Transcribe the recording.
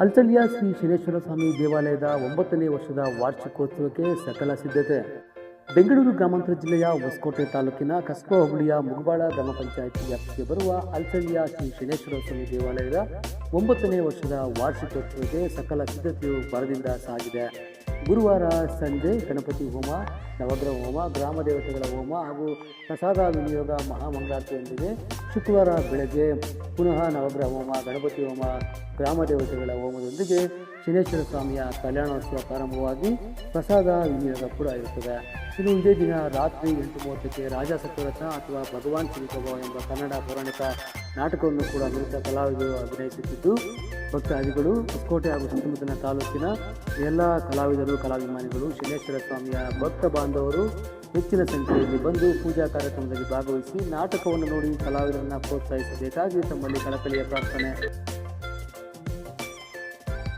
ಅಲ್ಚಲಿಯ ಶ್ರೀ ಶನೇಶ್ವರ ಸ್ವಾಮಿ ದೇವಾಲಯದ 9ನೇ ವರ್ಷದ ವಾರ್ಷಿಕೋತ್ಸವಕ್ಕೆ ಸಕಲ ಸಿದ್ಧತೆ. ಬೆಂಗಳೂರು ಗ್ರಾಮಾಂತರ ಜಿಲ್ಲೆಯ ಹೊಸಕೋಟೆ ತಾಲೂಕಿನ ಕಸ್ಬಾ ಹೋಬಳಿಯ ಮುಗಬಾಳ ಗ್ರಾಮ ಪಂಚಾಯಿತಿ ವ್ಯಾಪ್ತಿಗೆ ಬರುವ ಅಲ್ಚಲಿಯ ಶ್ರೀ ಶನೇಶ್ವರ ಸ್ವಾಮಿ ದೇವಾಲಯದ 9ನೇ ವರ್ಷದ ವಾರ್ಷಿಕೋತ್ಸವಕ್ಕೆ ಸಕಲ ಸಿದ್ಧತೆಯು ಭರದಿಂದ ಸಾಗಿದೆ. ಗುರುವಾರ ಸಂಜೆ ಗಣಪತಿ ಹೋಮ, ನವಗ್ರಹ ಹೋಮ, ಗ್ರಾಮ ದೇವತೆಗಳ ಹೋಮ ಹಾಗೂ ಪ್ರಸಾದ ವಿನಿಯೋಗ ಮಹಾಮಂಗಳಾರತಿಯೊಂದಿಗೆ ಶುಕ್ರವಾರ ಬೆಳಗ್ಗೆ ಪುನಃ ನವಗ್ರಹ ಹೋಮ, ಗಣಪತಿ ಹೋಮ, ಗ್ರಾಮ ದೇವತೆಗಳ ಹೋಮದೊಂದಿಗೆ ಶನೇಶ್ವರ ಸ್ವಾಮಿಯ ಕಲ್ಯಾಣೋತ್ಸವ ಪ್ರಾರಂಭವಾಗಿ ಪ್ರಸಾದ ವಿನಿಯೋಗ ಕೂಡ ಇರುತ್ತದೆ. ಇನ್ನು ಇದೇ ದಿನ ರಾತ್ರಿ 8:30ಕ್ಕೆ ರಾಜ ಸತ್ಯವ್ರತ ಅಥವಾ ಭಗವಾನ್ ಶ್ರೀಕಭ ಎಂಬ ಕನ್ನಡ ಪೌರಾಣಿಕ ನಾಟಕವನ್ನು ಕೂಡ ನುರಿತ ಕಲಾವಿದರು ಅಭಿನಯಿಸುತ್ತಿದ್ದು, ಭಕ್ತಾದಿಗಳು ಹೊಸಕೋಟೆ ಹಾಗೂ ಸುತ್ತಮುತ್ತಲಿನ ತಾಲೂಕಿನ ಎಲ್ಲ ಕಲಾವಿದರು, ಕಲಾಭಿಮಾನಿಗಳು, ಶನೇಶ್ವರ ಸ್ವಾಮಿಯ ಭಕ್ತ ಬಾಂಧವರು ಹೆಚ್ಚಿನ ಸಂಖ್ಯೆಯಲ್ಲಿ ಬಂದು ಪೂಜಾ ಕಾರ್ಯಕ್ರಮದಲ್ಲಿ ಭಾಗವಹಿಸಿ ನಾಟಕವನ್ನು ನೋಡಿ ಕಲಾವಿದರನ್ನು ಪ್ರೋತ್ಸಾಹಿಸಬೇಕಾಗಿ ತಮ್ಮಲ್ಲಿ ಕಳಕಳಿಯ ಪ್ರಾರ್ಥನೆ.